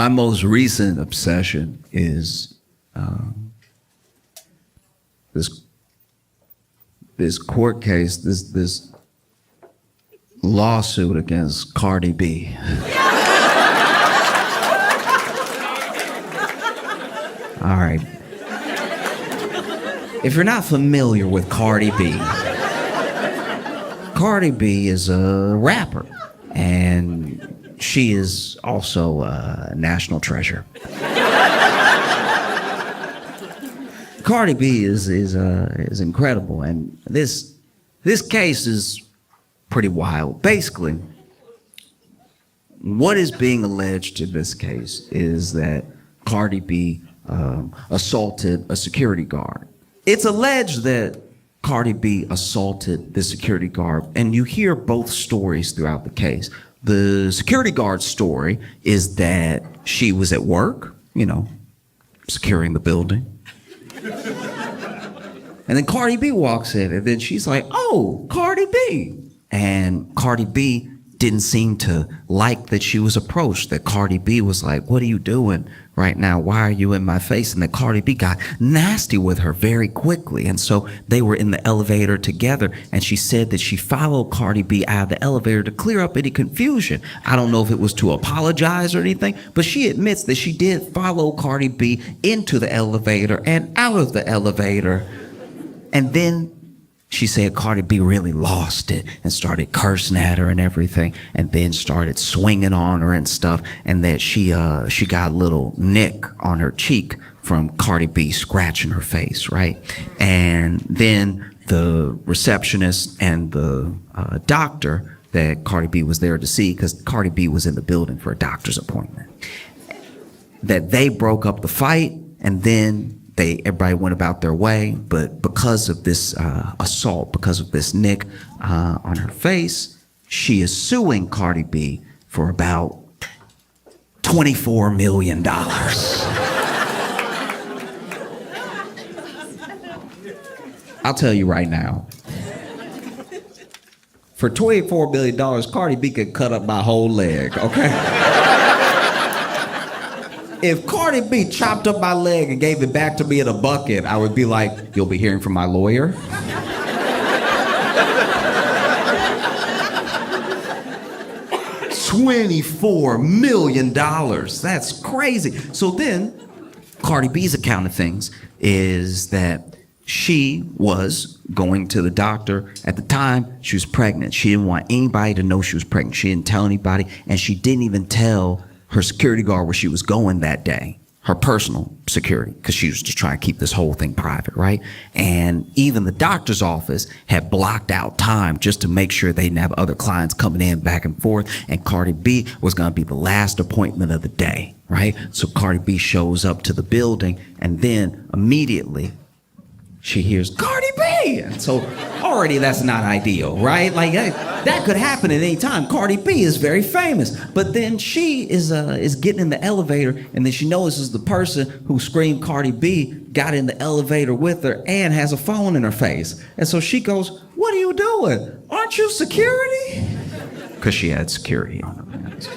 My most recent obsession is this court case, this lawsuit against Cardi B. All right. If you're not familiar with Cardi B, Cardi B is a rapper, and she is also a national treasure. Cardi B is incredible, and this case is pretty wild. Basically, what is being alleged in this case is that Cardi B assaulted a security guard. It's alleged that Cardi B assaulted the security guard, and you hear both stories throughout the case. The security guard's story is that she was at work, securing the building. And then Cardi B walks in, and then she's like, "Oh, Cardi B." And Cardi B didn't seem to like that she was approached, that Cardi B was like, "What are you doing right now? Why are you in my face?" And that Cardi B got nasty with her very quickly. And so they were in the elevator together, and she said that she followed Cardi B out of the elevator to clear up any confusion. I don't know if it was to apologize or anything, but she admits that she did follow Cardi B into the elevator and out of the elevator. And then she said Cardi B really lost it and started cursing at her and everything, and then started swinging on her and stuff, and that she got a little nick on her cheek from Cardi B scratching her face, right? And then the receptionist and the doctor that Cardi B was there to see, because Cardi B was in the building for a doctor's appointment, that they broke up the fight, and then everybody went about their way. But because of this assault, because of this nick on her face, she is suing Cardi B for about $24 million. I'll tell you right now, for $24 million, Cardi B could cut up my whole leg, okay? If Cardi B chopped up my leg and gave it back to me in a bucket, I would be like, "You'll be hearing from my lawyer." $24 million. That's crazy. So then, Cardi B's account of things is that she was going to the doctor. At the time, she was pregnant. She didn't want anybody to know she was pregnant. She didn't tell anybody, and she didn't even tell her security guard where she was going that day, her personal security, because she was just trying to keep this whole thing private, right? And even the doctor's office had blocked out time just to make sure they didn't have other clients coming in back and forth, and Cardi B was gonna be the last appointment of the day, right? So Cardi B shows up to the building, and then immediately she hears Cardi B. And so already that's not ideal, right? Like that could happen at any time. Cardi B is very famous. But then she is getting in the elevator, and then she notices the person who screamed Cardi B got in the elevator with her and has a phone in her face. And so she goes, "What are you doing? Aren't you security?" Because she had security on her hands.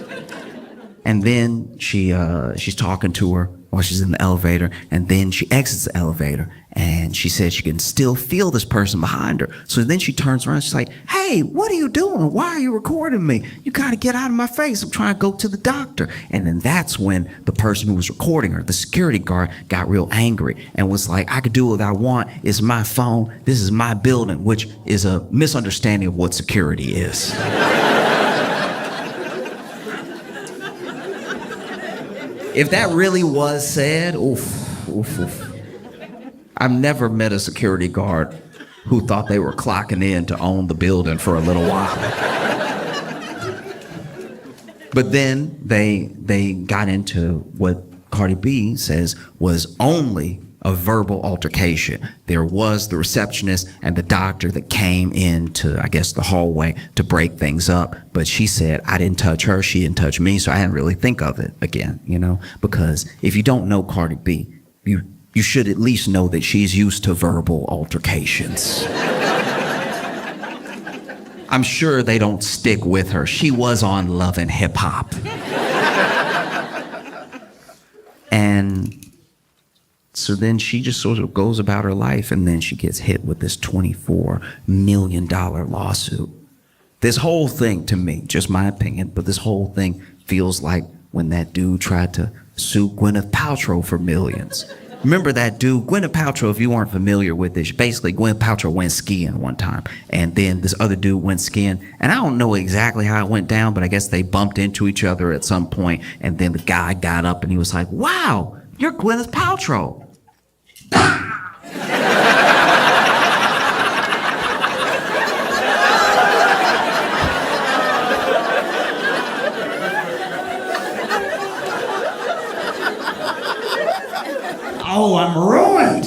And then she's talking to her while she's in the elevator, and then she exits the elevator, and she says she can still feel this person behind her. So then she turns around, she's like, "Hey, what are you doing? Why are you recording me? You gotta get out of my face. I'm trying to go to the doctor." And then that's when the person who was recording her, the security guard, got real angry and was like, "I could do what I want. It's my phone. This is my building," which is a misunderstanding of what security is. If that really was said, oof. I've never met a security guard who thought they were clocking in to own the building for a little while. But then they got into what Cardi B says was only a verbal altercation. There was the receptionist and the doctor that came into, I guess, the hallway to break things up. But she said, "I didn't touch her, she didn't touch me," so I didn't really think of it again, Because if you don't know Cardi B, you should at least know that she's used to verbal altercations. I'm sure they don't stick with her. She was on Love and Hip Hop. And so then she just sort of goes about her life, and then she gets hit with this $24 million lawsuit. This whole thing, to me, just my opinion, but this whole thing feels like when that dude tried to sue Gwyneth Paltrow for millions. Remember that dude, Gwyneth Paltrow, if you aren't familiar with this, basically Gwyneth Paltrow went skiing one time, and then this other dude went skiing, and I don't know exactly how it went down, but I guess they bumped into each other at some point, and then the guy got up and he was like, wow, you're Gwyneth Paltrow. Oh, I'm ruined.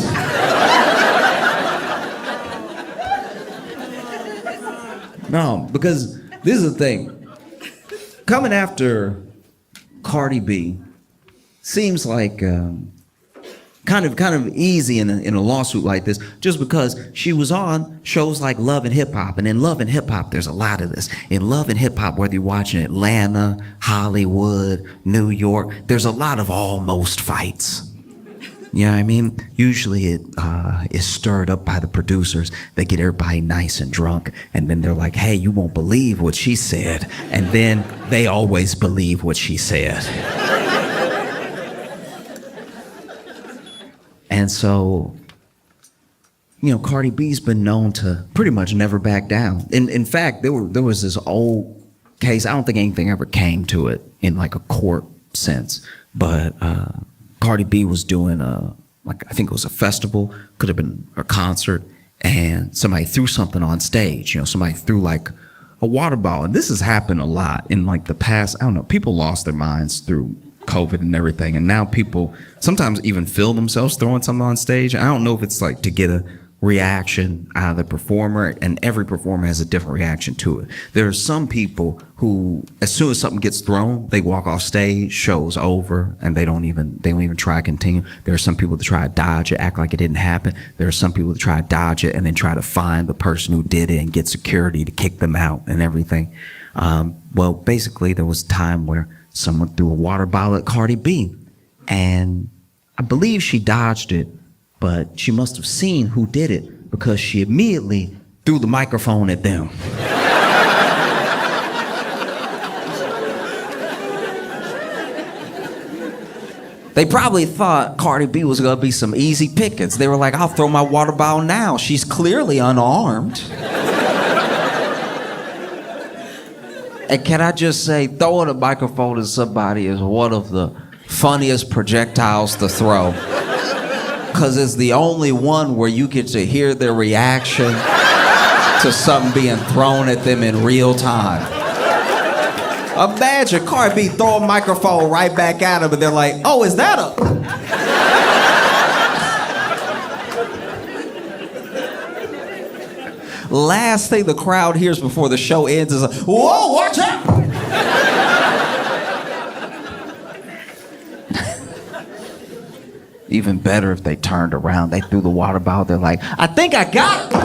No, because this is the thing. Coming after Cardi B seems like kind of easy in a lawsuit like this, just because she was on shows like Love and Hip Hop, and in Love and Hip Hop there's a lot of this. In Love and Hip Hop, whether you're watching Atlanta, Hollywood, New York, there's a lot of almost fights. You know what I mean? Usually it is stirred up by the producers. They get everybody nice and drunk, and then they're like, hey, you won't believe what she said. And then they always believe what she said. And so, you know, Cardi B's been known to pretty much never back down. In fact, there was this old case, I don't think anything ever came to it in like a court sense, but Cardi B was doing I think it was a festival, could have been a concert, and somebody threw something on stage. You know, somebody threw like a water bottle. And this has happened a lot in like the past, I don't know, people lost their minds through COVID and everything, and now people sometimes even feel themselves throwing something on stage. I don't know if it's like to get a reaction out of the performer, and every performer has a different reaction to it. There are some people who, as soon as something gets thrown, they walk off stage, show's over, and they don't even try to continue. There are some people that try to dodge it, act like it didn't happen. There are some people that try to dodge it and then try to find the person who did it and get security to kick them out and everything. Well, basically there was a time where someone threw a water bottle at Cardi B, and I believe she dodged it, but she must have seen who did it, because she immediately threw the microphone at them. They probably thought Cardi B was gonna be some easy pickings. They were like, I'll throw my water bottle now. She's clearly unarmed. And can I just say, throwing a microphone at somebody is one of the funniest projectiles to throw. Because it's the only one where you get to hear their reaction to something being thrown at them in real time. Imagine Cardi B throw a microphone right back at them, and they're like, oh, is that a... Last thing the crowd hears before the show ends is a, whoa, watch out! Even better if they turned around, they threw the water bottle, they're like, I think I got it!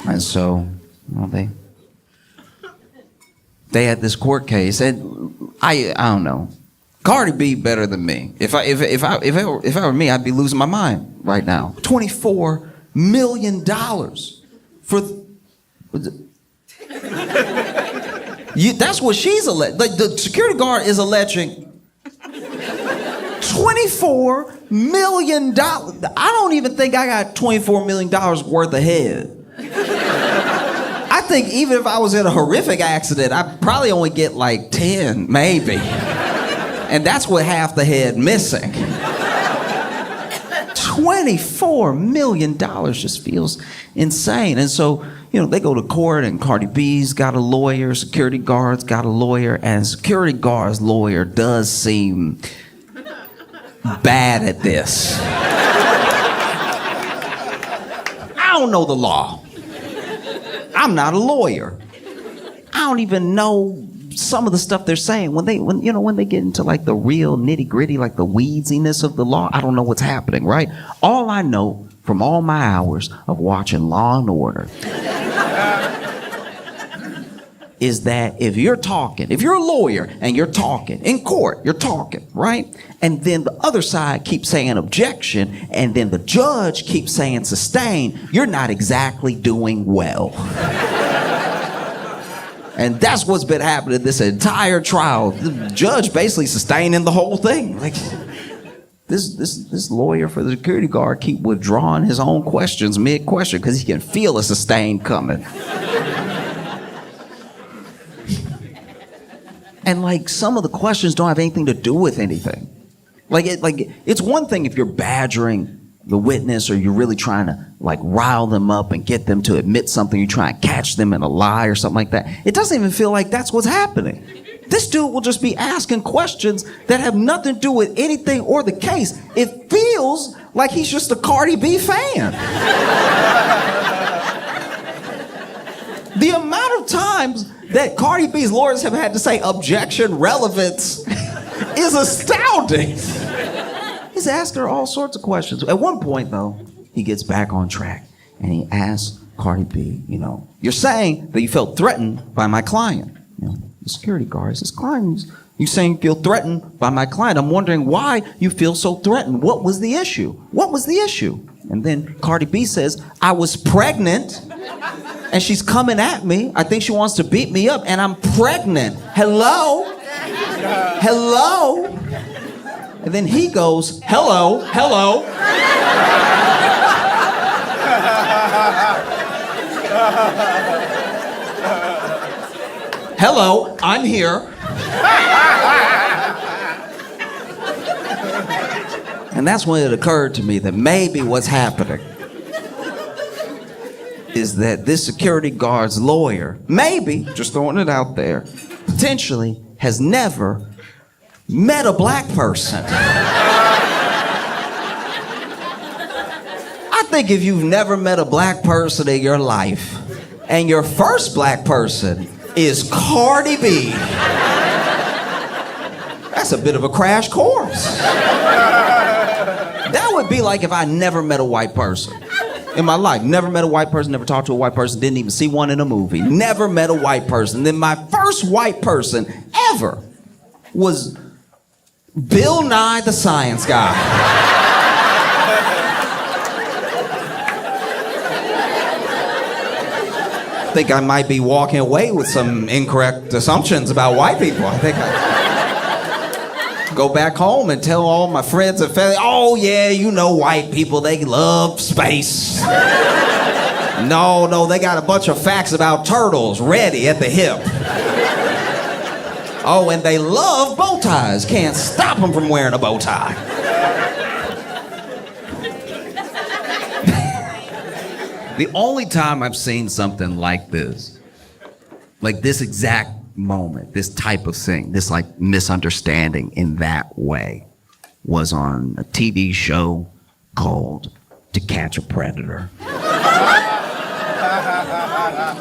And so, well, they had this court case, and I don't know. Cardi B better than me. If I were me, I'd be losing my mind right now. $24 million for... that's what she's alleging. Like, the security guard is alleging $24 million. I don't even think I got $24 million worth of head. I think even if I was in a horrific accident, I'd probably only get like 10, maybe. And that's with half the head missing. $24 million just feels insane. And so, you know, they go to court, and Cardi B's got a lawyer, security guard's got a lawyer, and security guard's lawyer does seem bad at this. I don't know the law. I'm not a lawyer. I don't even know some of the stuff they're saying. When they get into like the real nitty gritty, like the weedsiness of the law, I don't know what's happening, right? All I know from all my hours of watching Law and Order is that if you're a lawyer and you're talking in court, you're talking, right? And then the other side keeps saying objection, and then the judge keeps saying sustain, you're not exactly doing well. And that's what's been happening this entire trial. The judge basically sustaining the whole thing. Like, this lawyer for the security guard keep withdrawing his own questions mid-question because he can feel a sustain coming. And like some of the questions don't have anything to do with anything. It's one thing if you're badgering the witness or you're really trying to like rile them up and get them to admit something, you try and catch them in a lie or something like that. It doesn't even feel like that's what's happening. This dude will just be asking questions that have nothing to do with anything or the case. It feels like he's just a Cardi B fan. The amount of times that Cardi B's lawyers have had to say objection, relevance is astounding. He's asked her all sorts of questions. At one point, though, he gets back on track and he asks Cardi B, you're saying that you felt threatened by my client. The security guard says, client, you saying you feel threatened by my client. I'm wondering why you feel so threatened. What was the issue? What was the issue? And then Cardi B says, I was pregnant and she's coming at me. I think she wants to beat me up and I'm pregnant. Hello? Hello? And then he goes, hello, hello. Hello, I'm here. And that's when it occurred to me that maybe what's happening is that this security guard's lawyer, maybe, just throwing it out there, potentially has never met a black person. I think if you've never met a black person in your life, and your first black person is Cardi B, that's a bit of a crash course. That would be like if I never met a white person in my life. Never met a white person, never talked to a white person, didn't even see one in a movie. Never met a white person. Then my first white person ever was Bill Nye the Science Guy. I think I might be walking away with some incorrect assumptions about white people. I think I go back home and tell all my friends and family, oh yeah, white people, they love space. No, they got a bunch of facts about turtles ready at the hip. Oh, and they love bow ties. Can't stop them from wearing a bow tie. The only time I've seen something like this exact moment, this type of thing, this like misunderstanding in that way, was on a TV show called To Catch a Predator.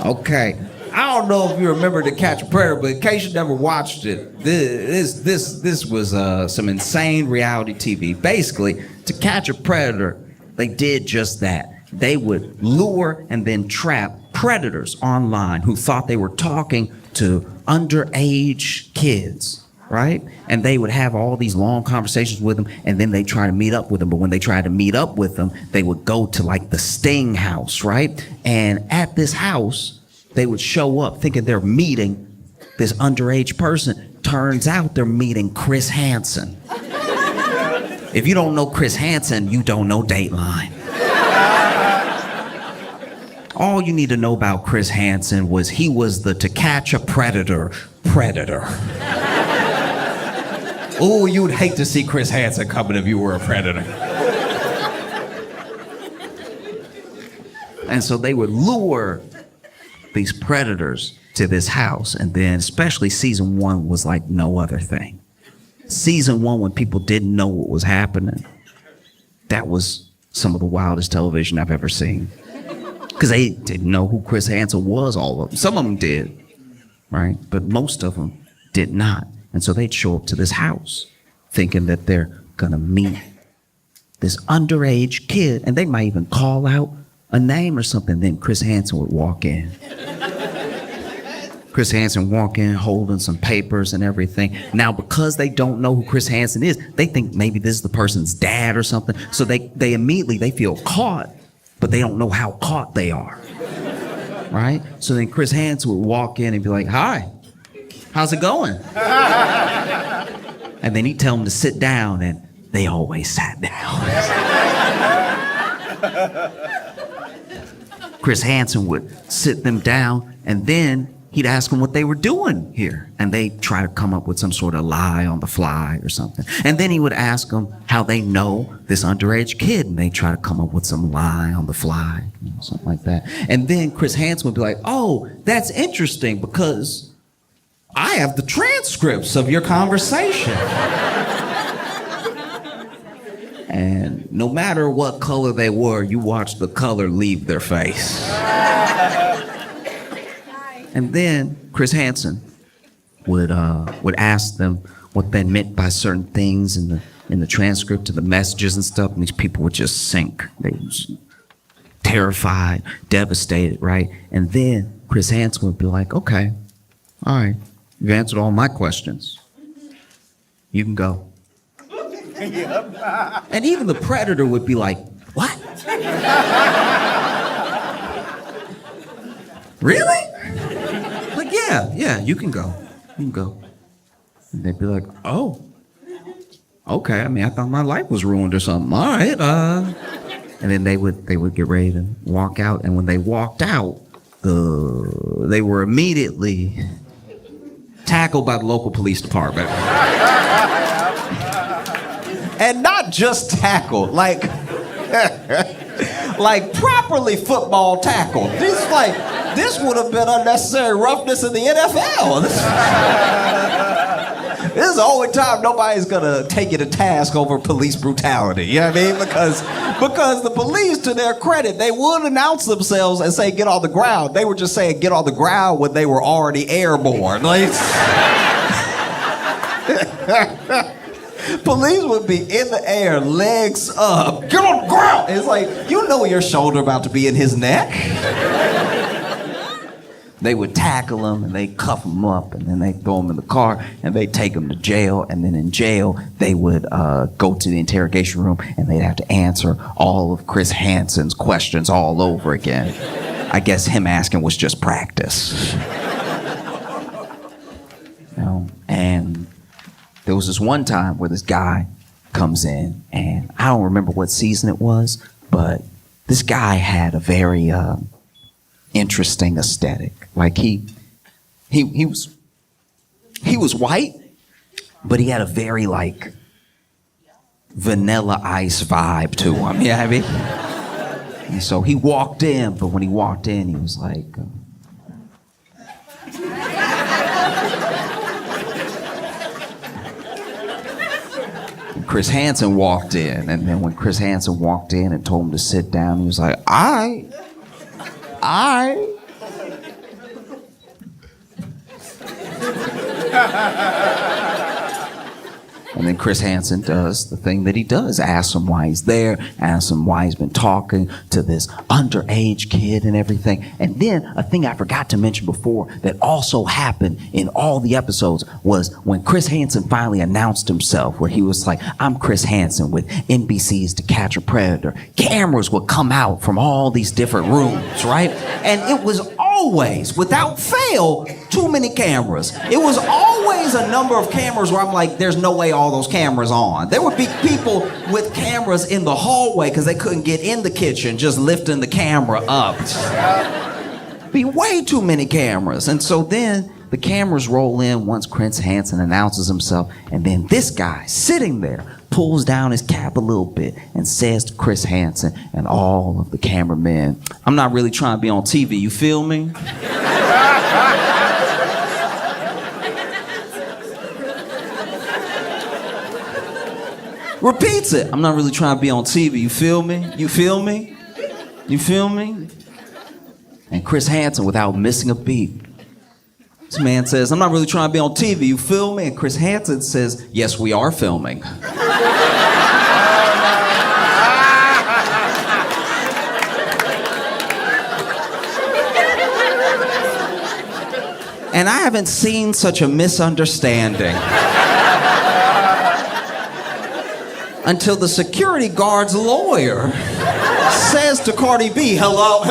Okay. I don't know if you remember To Catch a Predator, but in case you never watched it, this was some insane reality TV. Basically, To Catch a Predator, they did just that. They would lure and then trap predators online who thought they were talking to underage kids, right? And they would have all these long conversations with them, and then they try to meet up with them. But when they tried to meet up with them, they would go to like the Sting house, right? And at this house, they would show up thinking they're meeting this underage person. Turns out they're meeting Chris Hansen. If you don't know Chris Hansen, you don't know Dateline. All you need to know about Chris Hansen was he was the To Catch a Predator. Oh, you would hate to see Chris Hansen coming if you were a predator. And so they would lure these predators to this house, and then especially season 1 was like no other thing. Season 1, when people didn't know what was happening, that was some of the wildest television I've ever seen. Because they didn't know who Chris Hansen was, all of them. Some of them did, right? But most of them did not. And so they'd show up to this house thinking that they're gonna meet this underage kid, and they might even call out a name or something. Then Chris Hansen would walk in. Chris Hansen walk in holding some papers and everything. Now, because they don't know who Chris Hansen is, they think maybe this is the person's dad or something. So they immediately, they feel caught, but they don't know how caught they are. Right? So then Chris Hansen would walk in and be like, hi, how's it going? And then he'd tell them to sit down, and they always sat down. Chris Hansen would sit them down, and then he'd ask them what they were doing here. And they'd try to come up with some sort of lie on the fly or something. And then he would ask them how they know this underage kid, and they'd try to come up with some lie on the fly, something like that. And then Chris Hansen would be like, oh, that's interesting because I have the transcripts of your conversation. And no matter what color they were, you watched the color leave their face. And then Chris Hansen would ask them what they meant by certain things in the transcript of the messages and stuff, and these people would just sink. They was terrified, devastated, right? And then Chris Hansen would be like, okay, all right, you've answered all my questions. You can go. And even the predator would be like, what? Really? Like, yeah, you can go. You can go. And they'd be like, oh, okay. I mean, I thought my life was ruined or something. All right. And then they would get ready to walk out. And when they walked out, they were immediately tackled by the local police department. And not just tackled, like properly football tackled. This would have been unnecessary roughness in the NFL. This is the only time nobody's gonna take you to task over police brutality. You know what I mean? Because the police, to their credit, they would announce themselves and say, get on the ground. They were just saying, get on the ground when they were already airborne. Police would be in the air, legs up, get on the ground. It's like, you know your shoulder about to be in his neck. They would tackle him and they cuff him up and then they throw him in the car and they take him to jail. And then in jail, they would go to the interrogation room and they'd have to answer all of Chris Hansen's questions all over again. I guess him asking was just practice. And there was this one time where this guy comes in, and I don't remember what season it was, but this guy had a very interesting aesthetic. Like he was white, but he had a very like Vanilla Ice vibe to him. You know what I mean? And so he walked in, but when he walked in, he was like. Chris Hansen walked in, and then when Chris Hansen walked in and told him to sit down, he was like, I. And then Chris Hansen does the thing that he does, asks him why he's there, asks him why he's been talking to this underage kid and everything. And then a thing I forgot to mention before that also happened in all the episodes was when Chris Hansen finally announced himself, where he was like, I'm Chris Hansen with NBC's To Catch a Predator. Cameras would come out from all these different rooms, right? And it was always, without fail, too many cameras. It was always a number of cameras where I'm like, there's no way all those cameras on. There would be people with cameras in the hallway because they couldn't get in the kitchen, just lifting the camera up. Be way too many cameras. And so then the cameras roll in once Chris Hansen announces himself, and then this guy sitting there pulls down his cap a little bit and says to Chris Hansen and all of the cameramen, I'm not really trying to be on TV, you feel me? Repeats it. I'm not really trying to be on TV, you feel me? You feel me? You feel me? And Chris Hansen, without missing a beat, this man says, I'm not really trying to be on TV, you feel me? And Chris Hansen says, yes, we are filming. And I haven't seen such a misunderstanding until the security guard's lawyer says to Cardi B, hello?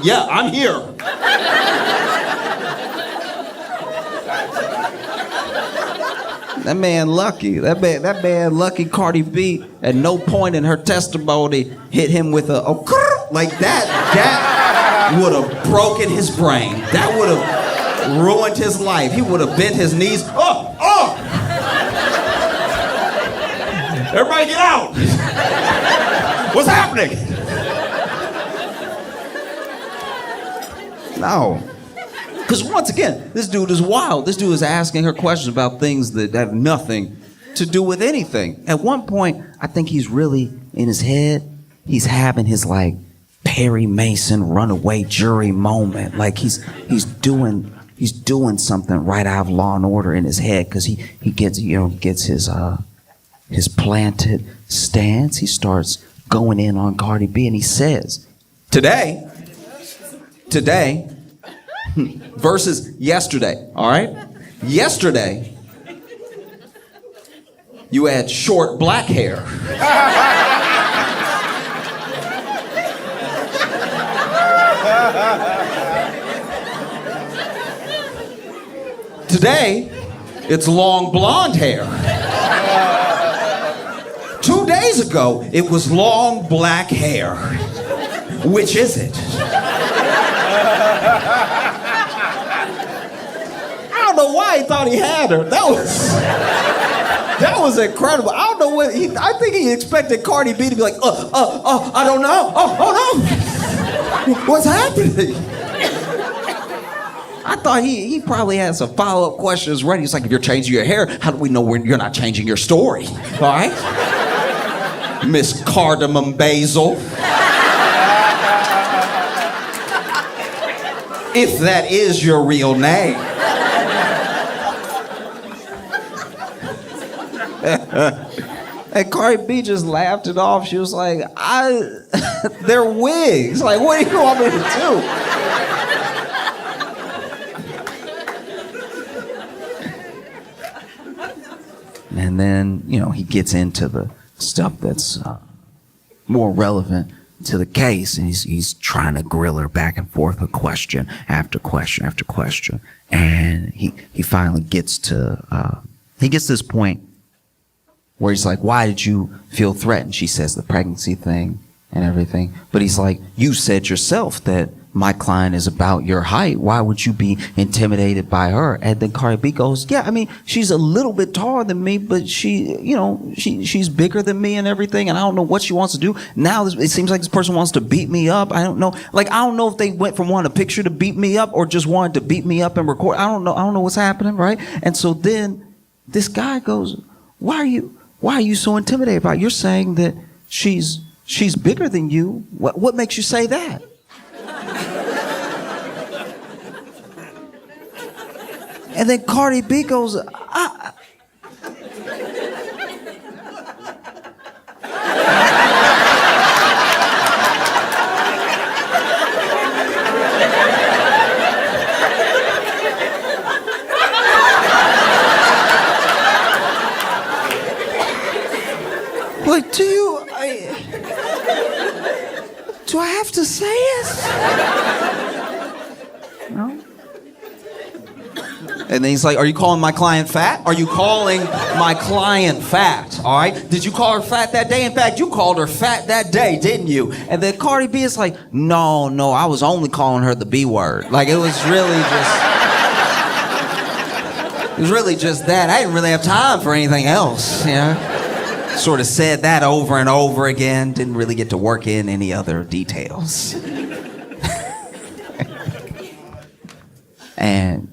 Yeah, I'm here. That man lucky. That man lucky. Cardi B at no point in her testimony hit him with a like that. That would have broken his brain. That would have ruined his life. He would have bent his knees. Oh! Everybody get out! What's happening? No. Because once again, this dude is wild. This dude is asking her questions about things that have nothing to do with anything. At one point, I think he's really in his head. He's having his like Perry Mason runaway jury moment. Like he's doing something right out of Law and Order in his head because he gets his planted stance. He starts going in on Cardi B and he says, today versus yesterday, all right? Yesterday, you had short black hair. Today, it's long blonde hair. 2 days ago, it was long black hair. Which is it? I don't know why he thought he had her. That was incredible. I don't know what I think he expected Cardi B to be like, I don't know. Oh no. What's happening? I thought he probably had some follow-up questions ready. He's like, if you're changing your hair, how do we know when you're not changing your story? All right? Miss Cardamom Basil. If that is your real name. And Cardi B just laughed it off. She was like, they're wigs. Like, what do you want me to do? And then, he gets into the stuff that's more relevant to the case, and he's trying to grill her back and forth with question after question after question. And he finally gets to this point where he's like, why did you feel threatened? She says the pregnancy thing and everything. But he's like, you said yourself that my client is about your height. Why would you be intimidated by her? And then Cardi B goes, yeah, I mean, she's a little bit taller than me, but she's bigger than me and everything. And I don't know what she wants to do. Now it seems like this person wants to beat me up. I don't know. Like, I don't know if they went from wanting a picture to beat me up or just wanted to beat me up and record. I don't know what's happening, right? And so then this guy goes, why are you so intimidated by it? You're saying that she's bigger than you. What makes you say that? And then Cardi B goes, like, do I have to say it? No. And then he's like, are you calling my client fat? Are you calling my client fat? All right? Did you call her fat that day? In fact, you called her fat that day, didn't you? And then Cardi B is like, no, I was only calling her the B word. Like, it was really just that. I didn't really have time for anything else, Sort of said that over and over again. Didn't really get to work in any other details. And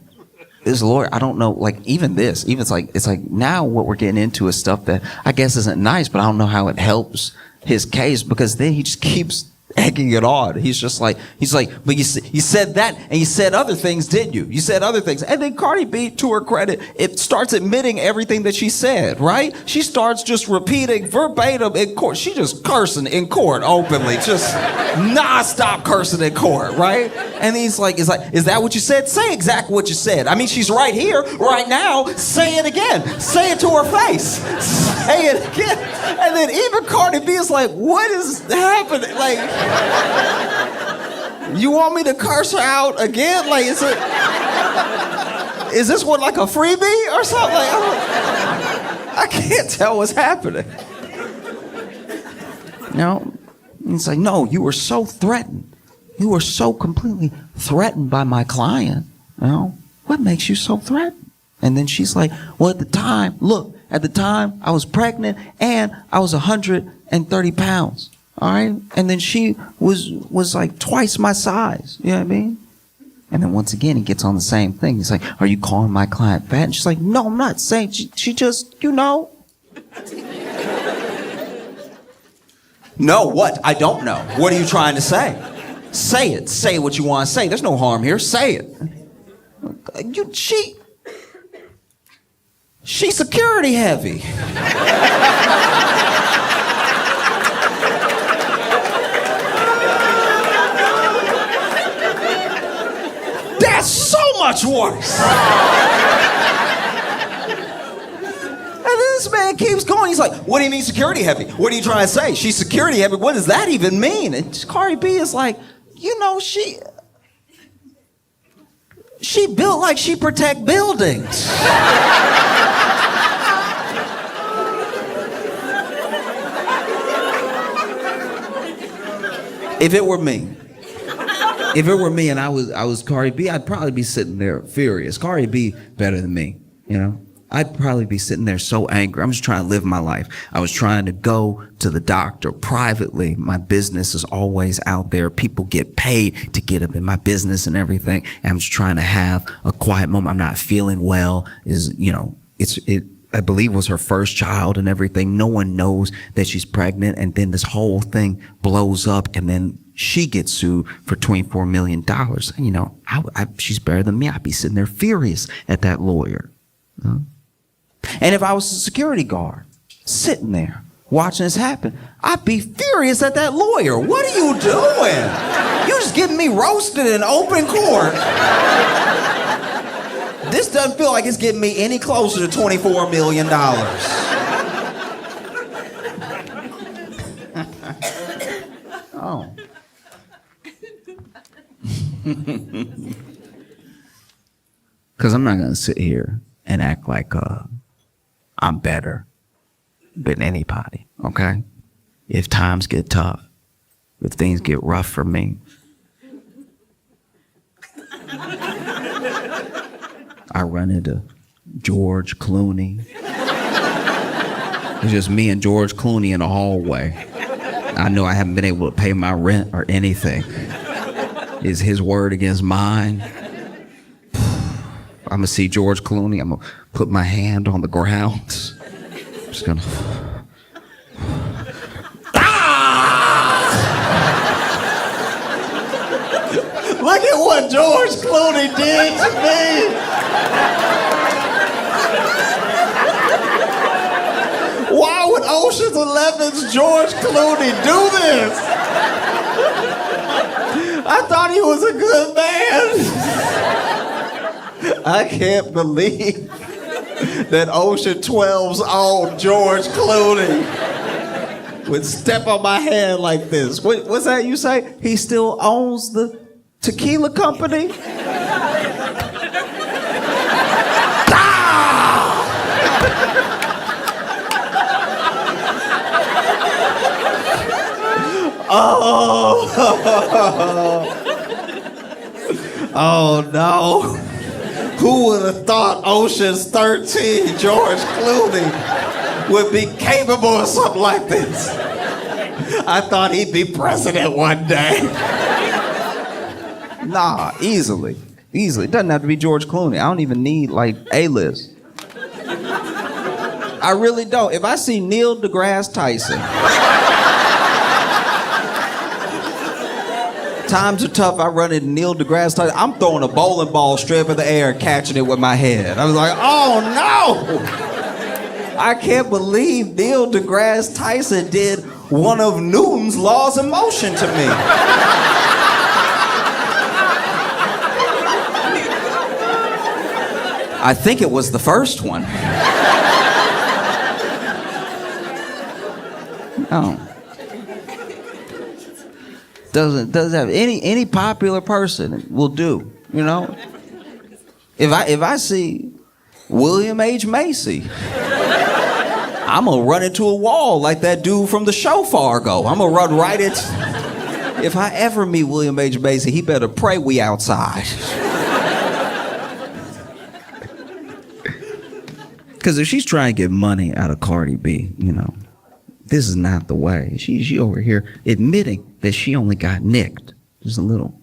this lawyer, I don't know, like, even it's like now what we're getting into is stuff that I guess isn't nice, but I don't know how it helps his case, because then he just keeps egging it on. He's like, but you said that and you said other things, didn't you? You said other things. And then Cardi B, to her credit, it starts admitting everything that she said, right? She starts just repeating verbatim in court. She just cursing in court openly, just nonstop cursing in court, right? And he's like, is that what you said? Say exactly what you said. I mean, she's right here, right now. Say it again. Say it to her face. Say it again. And then even Cardi B is like, what is happening? Like, you want me to curse her out again? Like, is this one like a freebie or something? Like, I can't tell what's happening. No, it's like, no, you were so threatened. You were so completely threatened by my client. You know, what makes you so threatened? And then she's like, well, at the time I was pregnant and I was 130 pounds. All right. And then she was like twice my size. You know what I mean? And then once again, he gets on the same thing. He's like, are you calling my client fat? And she's like, no, I'm not saying. She just, you know. No, what? I don't know. What are you trying to say? Say it. Say what you want to say. There's no harm here. Say it. She's security heavy. That's so much worse. And this man keeps going. He's like, what do you mean security heavy? What are you trying to say? She's security heavy. What does that even mean? And Cardi B is like, you know, she built like she protect buildings. If it were me and I was Cardi B, I'd probably be sitting there furious. Cardi B better than me, you know? I'd probably be sitting there so angry. I'm just trying to live my life. I was trying to go to the doctor privately. My business is always out there. People get paid to get up in my business and everything. And I'm just trying to have a quiet moment. I'm not feeling well. I believe was her first child and everything. No one knows that she's pregnant. And then this whole thing blows up and then she gets sued for $24 million. And, you know, she's better than me. I'd be sitting there furious at that lawyer. You know? And if I was a security guard sitting there watching this happen, I'd be furious at that lawyer. What are you doing? You just getting me roasted in open court. This doesn't feel like it's getting me any closer to $24 million. Oh. Because I'm not going to sit here and act like I'm better than anybody, okay? If times get tough, if things get rough for me, I run into George Clooney. It's just me and George Clooney in the hallway. I know I haven't been able to pay my rent or anything. Is his word against mine? I'm gonna see George Clooney. I'm gonna put my hand on the ground. I'm just gonna. Look at what George Clooney did to me. Why would Ocean's 11's George Clooney do this? I thought he was a good man. I can't believe that Ocean 12's own George Clooney would step on my hand like this. What's that you say? He still owns the tequila company? Oh no. Who would have thought Ocean's 13 George Clooney would be capable of something like this? I thought he'd be president one day. Nah, easily. It doesn't have to be George Clooney. I don't even need like A-list. I really don't. If I see Neil deGrasse Tyson Times are tough. I run into Neil deGrasse Tyson. I'm throwing a bowling ball straight up in the air and catching it with my head. I was like, oh no! I can't believe Neil deGrasse Tyson did one of Newton's laws of motion to me. I think it was the first one. Oh. Doesn't have any popular person will do, you know? If I see William H. Macy, I'm gonna run into a wall like that dude from the show Fargo. I'm gonna run right into. If I ever meet William H. Macy, he better pray we outside. Because if she's trying to get money out of Cardi B, you know, this is not the way. She over here admitting that she only got nicked. Just a little.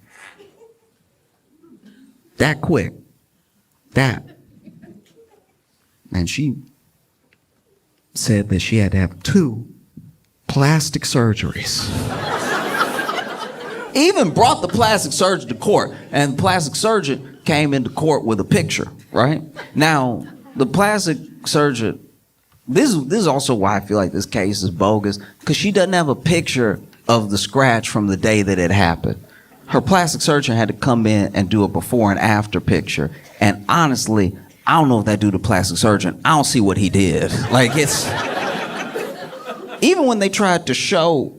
That quick. That. And she said that she had to have 2 plastic surgeries. Even brought the plastic surgeon to court, and the plastic surgeon came into court with a picture, right? Now, the plastic surgeon, this is also why I feel like this case is bogus, because she doesn't have a picture of the scratch from the day that it happened. Her plastic surgeon had to come in and do a before and after picture, and honestly, I don't know if that dude, the plastic surgeon, I don't see what he did. Like, it's... Even when they tried to show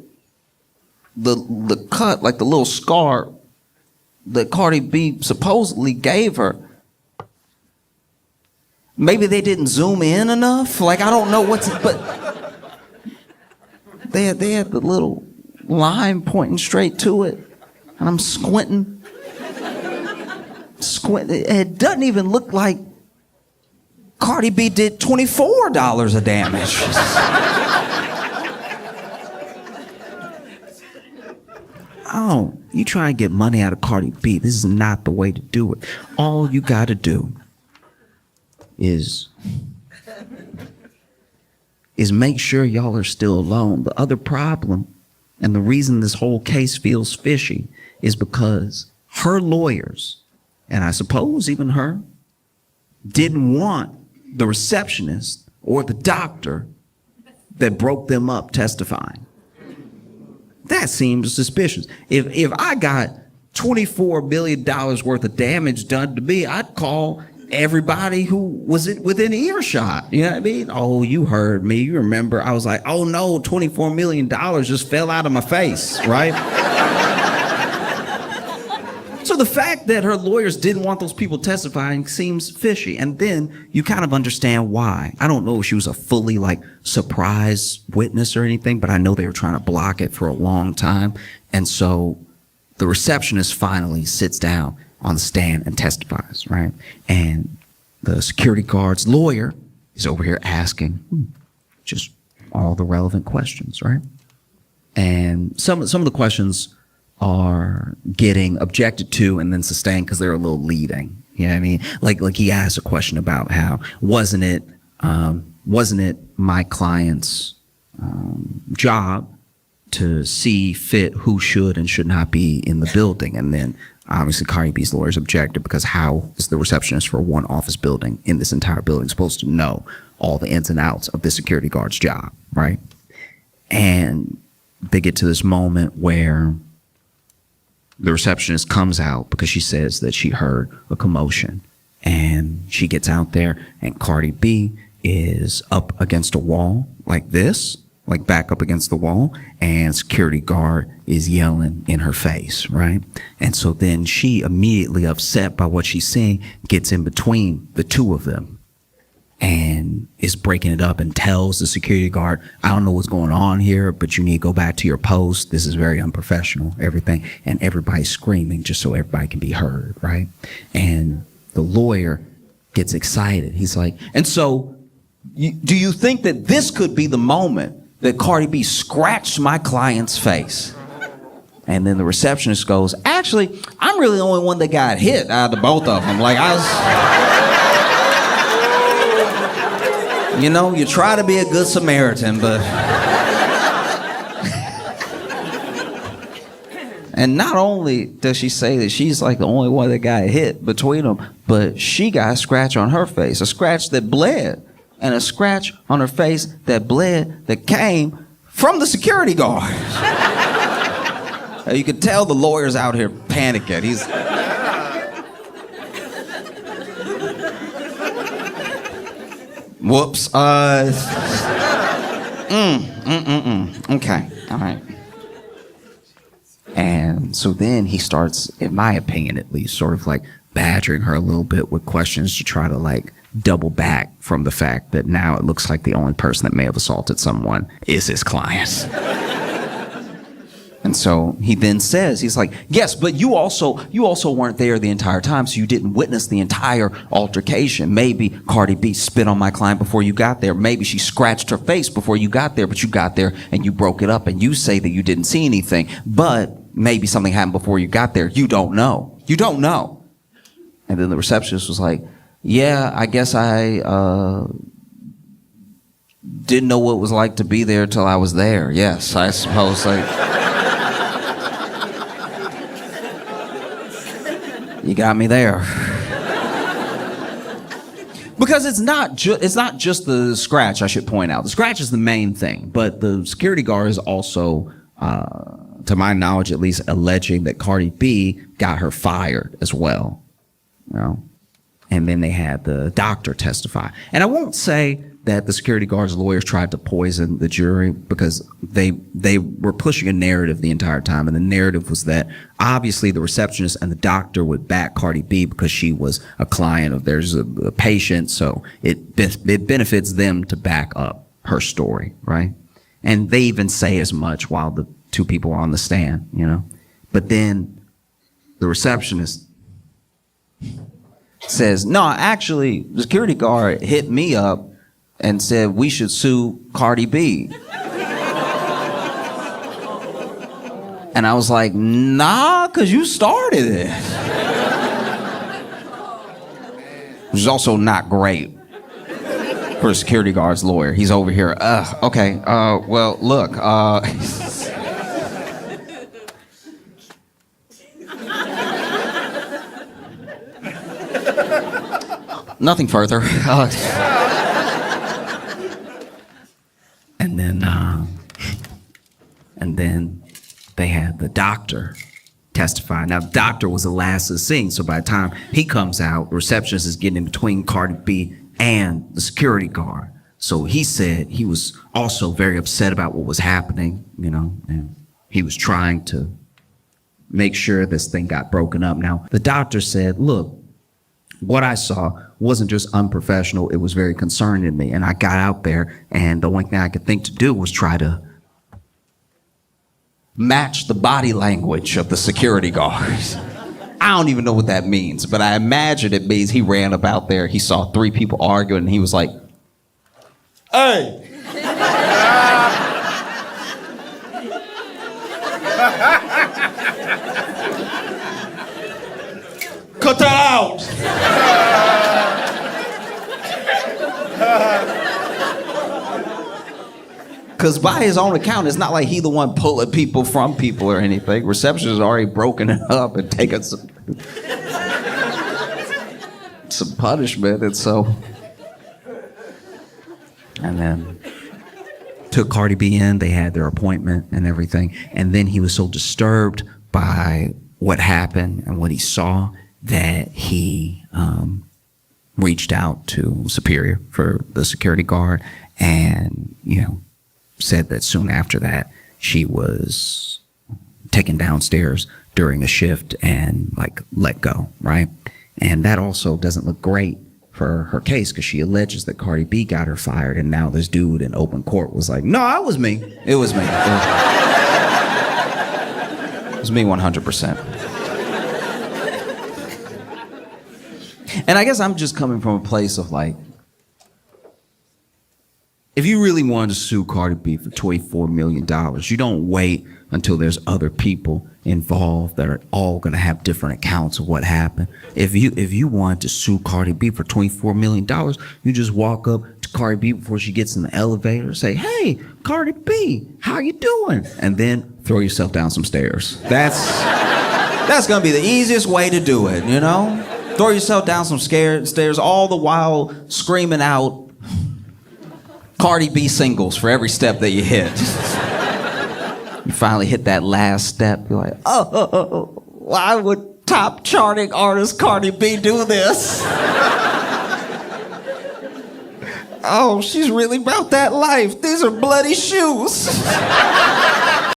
the cut, like the little scar that Cardi B supposedly gave her, maybe they didn't zoom in enough. Like, I don't know but they had the little line pointing straight to it, and I'm squinting. It doesn't even look like Cardi B did $24 of damage. Oh, you try and get money out of Cardi B. This is not the way to do it. All you got to do is make sure y'all are still alone. The other problem, and the reason this whole case feels fishy, is because her lawyers, and I suppose even her, didn't want the receptionist or the doctor that broke them up testifying. That seems suspicious. If I got $24 million worth of damage done to me, I'd call everybody who was within earshot. You know what I mean? Oh, you heard me. You remember? I was like, oh no, $24 million just fell out of my face, right? So the fact that her lawyers didn't want those people testifying seems fishy. And then you kind of understand why. I don't know if she was a fully surprise witness or anything, but I know they were trying to block it for a long time. And so the receptionist finally sits down on the stand and testifies, right? And the security guard's lawyer is over here asking just all the relevant questions, right? And some of the questions are getting objected to and then sustained because they're a little leading. You know what I mean? Like he asked a question about how wasn't it my client's job to see fit who should and should not be in the building? And then obviously Cardi B's lawyers objected because how is the receptionist for one office building in this entire building supposed to know all the ins and outs of the security guard's job, right? And they get to this moment where the receptionist comes out because she says that she heard a commotion, and she gets out there and Cardi B is up against a wall like this, like back up against the wall, and security guard is yelling in her face, right? And so then she, immediately upset by what she's seeing, gets in between the two of them and is breaking it up and tells the security guard, I don't know what's going on here, but you need to go back to your post. This is very unprofessional, everything. And everybody's screaming just so everybody can be heard, right? And the lawyer gets excited. He's like, and so do you think that this could be the moment that Cardi B scratched my client's face? And then the receptionist goes, actually, I'm really the only one that got hit out of the both of them. Like, I was... You know, you try to be a good Samaritan, but... And not only does she say that she's like the only one that got hit between them, but she got a scratch on her face, a scratch that bled, and a scratch on her face that bled that came from the security guard. You could tell the lawyer's out here panicking. He's... Whoops. Okay. All right. And so then he starts, in my opinion at least, sort of like badgering her a little bit with questions to try to like double back from the fact that now it looks like the only person that may have assaulted someone is his client. And so he then says, he's like, yes, but you also weren't there the entire time, so you didn't witness the entire altercation. Maybe Cardi B spit on my client before you got there. Maybe she scratched her face before you got there, but you got there and you broke it up and you say that you didn't see anything. But maybe something happened before you got there. You don't know. You don't know. And then the receptionist was like, yeah, I guess I didn't know what it was like to be there till I was there. Yes, I suppose. Like... You got me there. Because it's not just the scratch, I should point out. The scratch is the main thing, but the security guard is also, to my knowledge at least, alleging that Cardi B got her fired as well. You know? And then they had the doctor testify. And I won't say that the security guard's lawyers tried to poison the jury, because they were pushing a narrative the entire time. And the narrative was that obviously the receptionist and the doctor would back Cardi B because she was a client of theirs, a patient. So it benefits them to back up her story, right? And they even say as much while the two people are on the stand, you know? But then the receptionist says, no, actually, the security guard hit me up and said we should sue Cardi B. And I was like, nah, because you started it. Which is also not great for a security guard's lawyer. He's over here, okay, well, look, nothing further. And then they had the doctor testify. Now, the doctor was the last of the scene, so by the time he comes out, the receptionist is getting in between Cardi B and the security guard. So he said he was also very upset about what was happening, you know, and he was trying to make sure this thing got broken up. Now, the doctor said, look, what I saw wasn't just unprofessional, it was very concerning to me. And I got out there, and the only thing I could think to do was try to match the body language of the security guards. I don't even know what that means, but I imagine it means he ran up out there, he saw three people arguing, and he was like, hey! Cut that out! Because by his own account, it's not like he the one pulling people from people or anything. Receptionist has already broken it up and taken some punishment, and so... And then took Cardi B in, they had their appointment and everything, and then he was so disturbed by what happened and what he saw that he reached out to Superior for the security guard, and, you know, said that soon after that she was taken downstairs during a shift and like let go, right? And that also doesn't look great for her case, because she alleges that Cardi B got her fired, and now this dude in open court was like, no, it was me. It was me. It was me 100%. And I guess I'm just coming from a place of like, if you really wanted to sue Cardi B for $24 million, you don't wait until there's other people involved that are all going to have different accounts of what happened. If you wanted to sue Cardi B for $24 million, you just walk up to Cardi B before she gets in the elevator. Say, hey, Cardi B, how you doing? And then throw yourself down some stairs. That's gonna be the easiest way to do it, you know? Throw yourself down some stairs, all the while screaming out Cardi B singles for every step that you hit. You finally hit that last step, you're like, oh, why would top charting artist Cardi B do this? Oh, she's really about that life. These are bloody shoes.